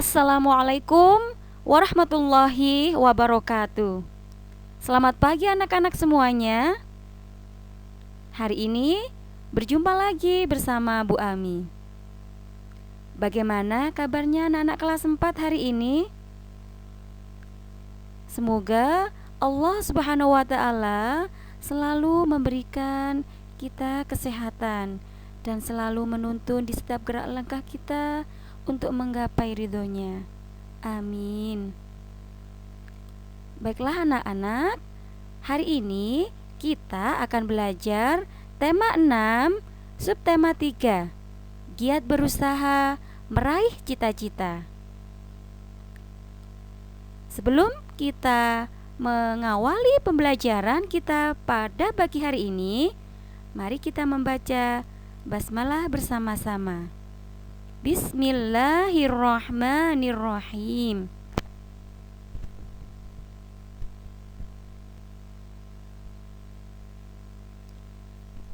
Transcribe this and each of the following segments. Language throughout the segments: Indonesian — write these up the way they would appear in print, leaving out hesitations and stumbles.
Assalamualaikum warahmatullahi wabarakatuh. Selamat pagi anak-anak semuanya. Hari ini berjumpa lagi bersama Bu Ami. Bagaimana kabarnya anak-anak kelas 4 hari ini? Semoga Allah Subhanahu wa taala selalu memberikan kita kesehatan dan selalu menuntun di setiap gerak langkah kita untuk menggapai ridhonya. Amin. Baiklah anak-anak, hari ini kita akan belajar tema 6, subtema 3, giat berusaha meraih cita-cita. Sebelum kita mengawali pembelajaran kita pada pagi hari ini, mari kita membaca basmalah bersama-sama. Bismillahirrahmanirrahim.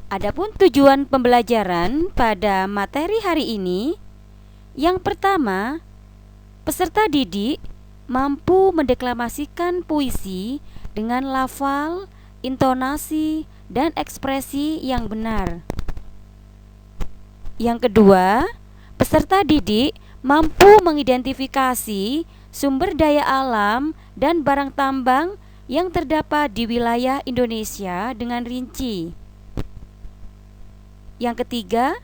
Adapun tujuan pembelajaran pada materi hari ini, yang pertama, peserta didik mampu mendeklamasikan puisi dengan lafal, intonasi, dan ekspresi yang benar. Yang kedua, peserta didik mampu mengidentifikasi sumber daya alam dan barang tambang yang terdapat di wilayah Indonesia dengan rinci. Yang ketiga,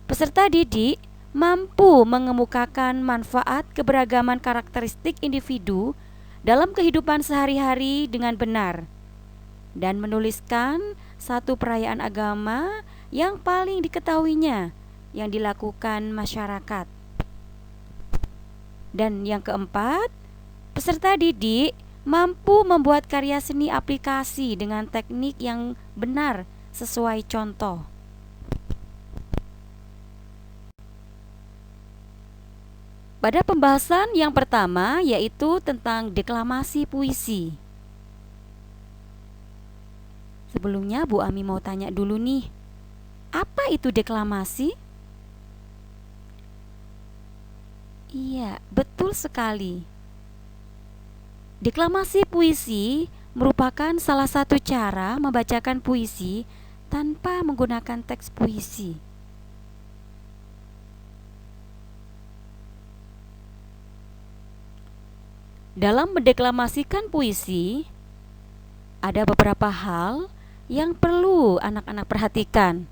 peserta didik mampu mengemukakan manfaat keberagaman karakteristik individu dalam kehidupan sehari-hari dengan benar dan menuliskan satu perayaan agama yang paling diketahuinya yang dilakukan masyarakat. Dan yang keempat, peserta didik mampu membuat karya seni aplikasi dengan teknik yang benar sesuai contoh. Pada pembahasan yang pertama, yaitu tentang deklamasi puisi. Sebelumnya Bu Ami mau tanya dulu nih, apa itu deklamasi? Iya, betul sekali. Deklamasi puisi merupakan salah satu cara membacakan puisi tanpa menggunakan teks puisi. Dalam mendeklamasikan puisi, ada beberapa hal yang perlu anak-anak perhatikan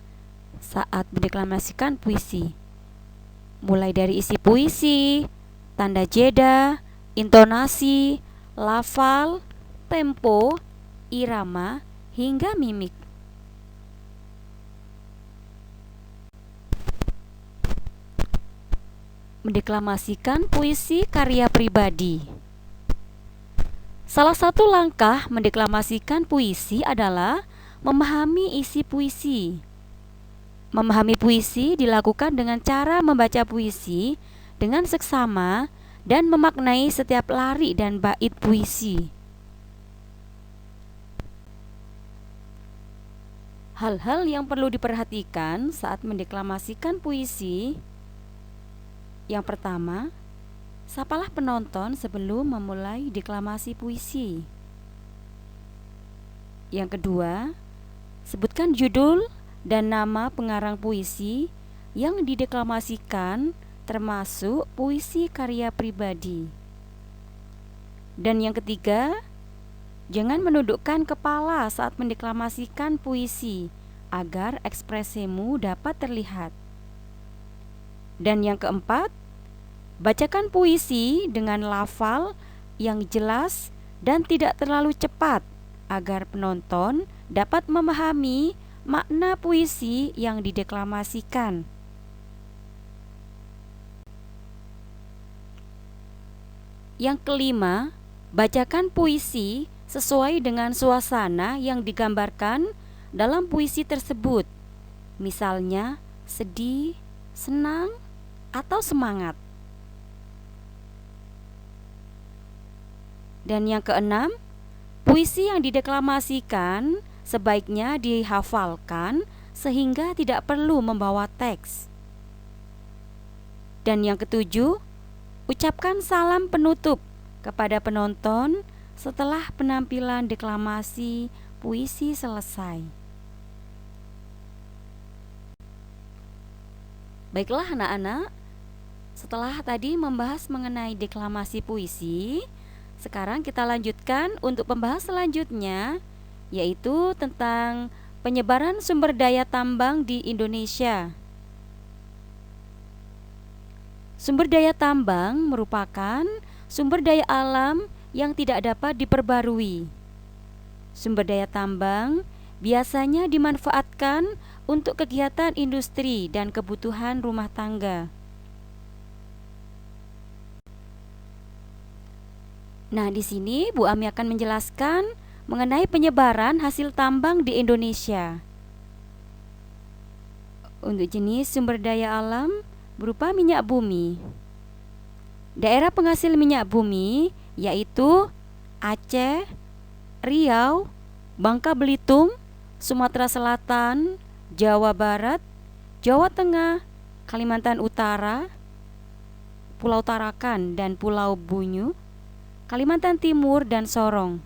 saat mendeklamasikan puisi. Mulai dari isi puisi, tanda jeda, intonasi, lafal, tempo, irama, hingga mimik. Mendeklamasikan puisi karya pribadi. Salah satu langkah mendeklamasikan puisi adalah memahami isi puisi. Memahami puisi dilakukan dengan cara membaca puisi dengan seksama dan memaknai setiap lari dan bait puisi. Hal-hal yang perlu diperhatikan saat mendeklamasikan puisi. Yang pertama, sapalah penonton sebelum memulai deklamasi puisi. Yang kedua, sebutkan judul dan nama pengarang puisi yang dideklamasikan, termasuk puisi karya pribadi. Dan yang ketiga, jangan menundukkan kepala saat mendeklamasikan puisi agar ekspresimu dapat terlihat. Dan yang keempat, bacakan puisi dengan lafal yang jelas dan tidak terlalu cepat agar penonton dapat memahami makna puisi yang dideklamasikan. Yang kelima, bacakan puisi sesuai dengan suasana yang digambarkan dalam puisi tersebut. Misalnya, sedih, senang, atau semangat. Dan yang keenam, puisi yang dideklamasikan sebaiknya dihafalkan sehingga tidak perlu membawa teks. Dan yang ketujuh, Ucapkan salam penutup kepada penonton setelah penampilan deklamasi puisi selesai. Baiklah anak-anak, setelah tadi membahas mengenai deklamasi puisi, sekarang kita lanjutkan untuk pembahas selanjutnya, yaitu tentang penyebaran sumber daya tambang di Indonesia. Sumber daya tambang merupakan sumber daya alam yang tidak dapat diperbarui. Sumber daya tambang biasanya dimanfaatkan untuk kegiatan industri dan kebutuhan rumah tangga. Nah, di sini Bu Ami akan menjelaskan mengenai penyebaran hasil tambang di Indonesia. Untuk jenis sumber daya alam berupa minyak bumi. Daerah penghasil minyak bumi yaitu Aceh, Riau, Bangka Belitung, Sumatera Selatan, Jawa Barat, Jawa Tengah, Kalimantan Utara, Pulau Tarakan dan Pulau Bunyu, Kalimantan Timur dan Sorong.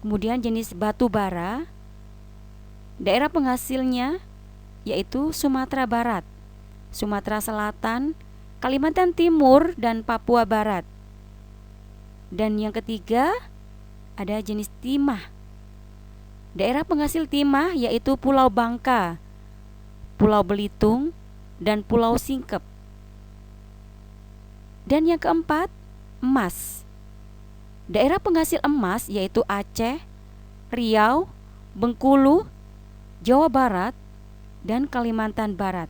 Kemudian jenis batu bara, daerah penghasilnya yaitu Sumatera Barat, Sumatera Selatan, Kalimantan Timur dan Papua Barat. Dan yang ketiga ada jenis timah. Daerah penghasil timah yaitu Pulau Bangka, Pulau Belitung, dan Pulau Singkep. Dan yang keempat, emas. Daerah penghasil emas yaitu Aceh, Riau, Bengkulu, Jawa Barat, dan Kalimantan Barat.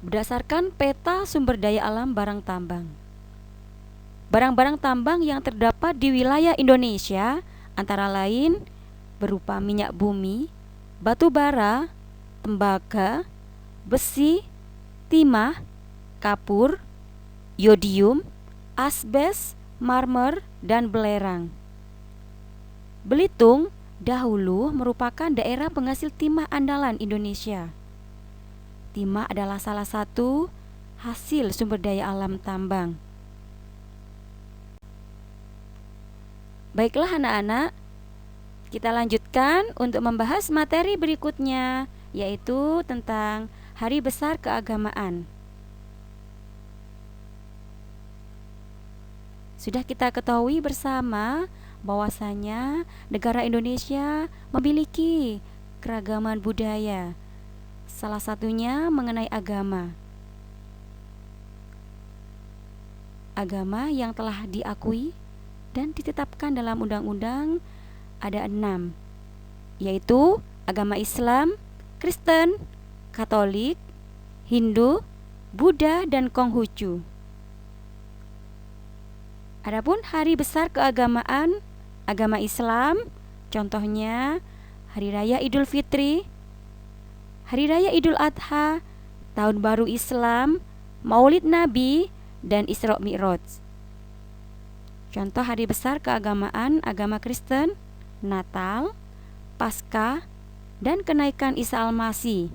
Berdasarkan peta sumber daya alam barang tambang. Barang-barang tambang yang terdapat di wilayah Indonesia antara lain berupa minyak bumi, batu bara, tembaga, besi, timah, kapur, yodium, asbes, marmer, dan belerang. Belitung dahulu merupakan daerah penghasil timah andalan Indonesia. Timah adalah salah satu hasil sumber daya alam tambang. Baiklah anak-anak, kita lanjutkan untuk membahas materi berikutnya, yaitu tentang Hari Besar Keagamaan. Sudah kita ketahui bersama bahwasanya negara Indonesia memiliki keragaman budaya, salah satunya mengenai agama. Agama yang telah diakui dan ditetapkan dalam undang-undang ada 6, yaitu agama Islam, Kristen, Katolik, Hindu, Buddha, dan Konghucu. Adapun hari besar keagamaan agama Islam, contohnya Hari Raya Idul Fitri, Hari Raya Idul Adha, Tahun Baru Islam, Maulid Nabi, dan Isra Mi'raj. Contoh hari besar keagamaan agama Kristen, Natal, Paskah, dan kenaikan Isa Al-Masih.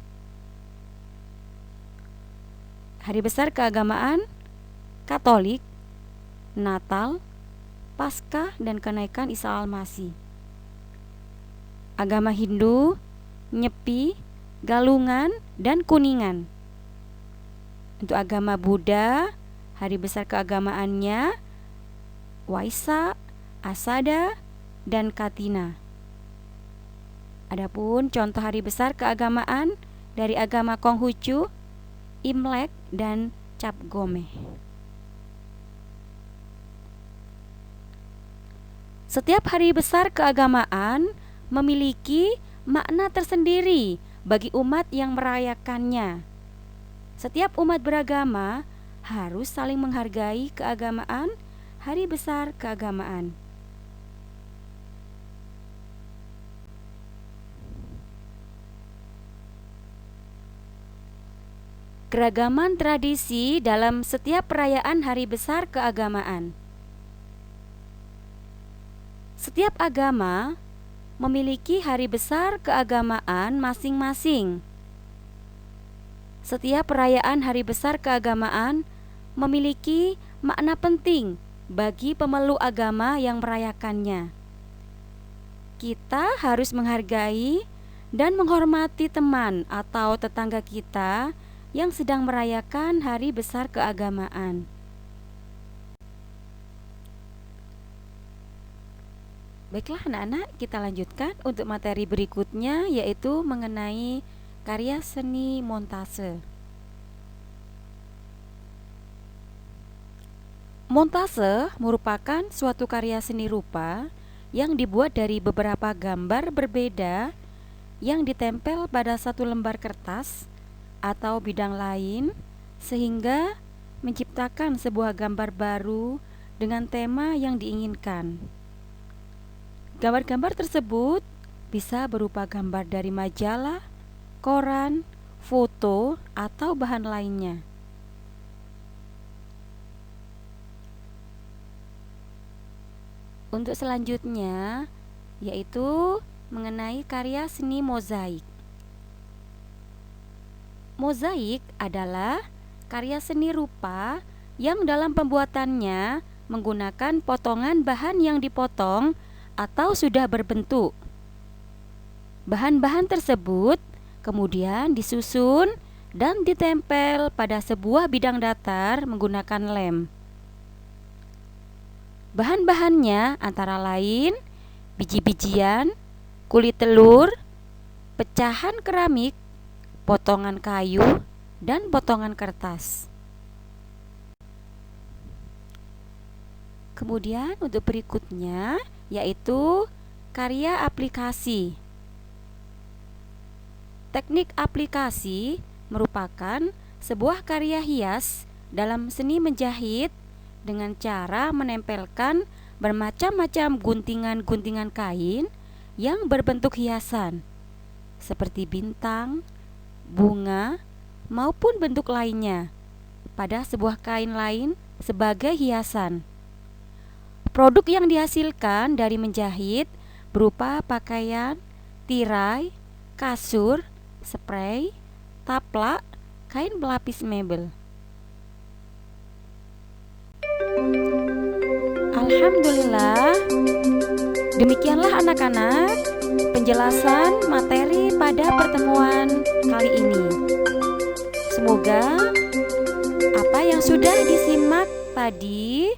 Hari besar keagamaan Katolik, Natal, Paskah, dan kenaikan Isa Al-Masih. Agama Hindu, Nyepi, Galungan, dan Kuningan. Untuk agama Buddha, hari besar keagamaannya Waisak, Asada, dan Katina. Adapun contoh hari besar keagamaan dari agama Konghucu, Imlek, dan Cap Gomeh. Setiap hari besar keagamaan memiliki makna tersendiri bagi umat yang merayakannya. Setiap umat beragama harus saling menghargai keagamaan hari besar keagamaan. Keragaman tradisi dalam setiap perayaan hari besar keagamaan. Setiap agama memiliki hari besar keagamaan masing-masing. Setiap perayaan hari besar keagamaan memiliki makna penting bagi pemeluk agama yang merayakannya. Kita harus menghargai dan menghormati teman atau tetangga kita yang sedang merayakan hari besar keagamaan. Baiklah anak-anak, kita lanjutkan untuk materi berikutnya, yaitu mengenai karya seni montase. Montase merupakan suatu karya seni rupa yang dibuat dari beberapa gambar berbeda yang ditempel pada satu lembar kertas atau bidang lain sehingga menciptakan sebuah gambar baru dengan tema yang diinginkan. Gambar-gambar tersebut bisa berupa gambar dari majalah, koran, foto, atau bahan lainnya. Untuk selanjutnya yaitu mengenai karya seni mozaik. Mozaik adalah karya seni rupa yang dalam pembuatannya menggunakan potongan bahan yang dipotong atau sudah berbentuk. Bahan-bahan tersebut kemudian disusun dan ditempel pada sebuah bidang datar menggunakan lem. Bahan-bahannya antara lain biji-bijian, kulit telur, pecahan keramik, potongan kayu, dan potongan kertas. Kemudian untuk berikutnya yaitu karya aplikasi. Teknik aplikasi merupakan sebuah karya hias dalam seni menjahit dengan cara menempelkan bermacam-macam guntingan-guntingan kain yang berbentuk hiasan seperti bintang, bunga, maupun bentuk lainnya pada sebuah kain lain sebagai hiasan. Produk yang dihasilkan dari menjahit berupa pakaian, tirai, kasur, spray, taplak, kain pelapis mebel. Alhamdulillah, demikianlah anak-anak penjelasan materi pada pertemuan kali ini. Semoga apa yang sudah disimak tadi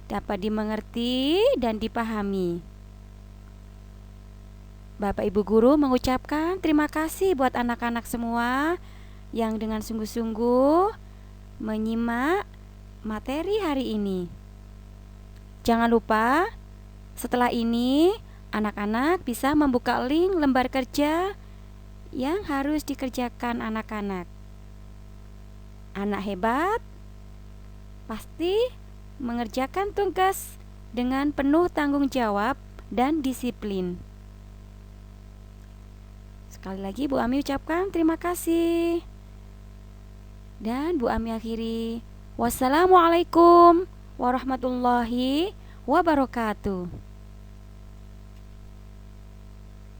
dapat dimengerti dan dipahami. Bapak Ibu Guru mengucapkan terima kasih buat anak-anak semua yang dengan sungguh-sungguh menyimak materi hari ini. Jangan lupa setelah ini anak-anak bisa membuka link lembar kerja yang harus dikerjakan anak-anak. Anak hebat pasti mengerjakan tugas dengan penuh tanggung jawab dan disiplin. Sekali lagi Bu Ami ucapkan terima kasih. Dan Bu Ami akhiri, wassalamualaikum warahmatullahi wabarakatuh.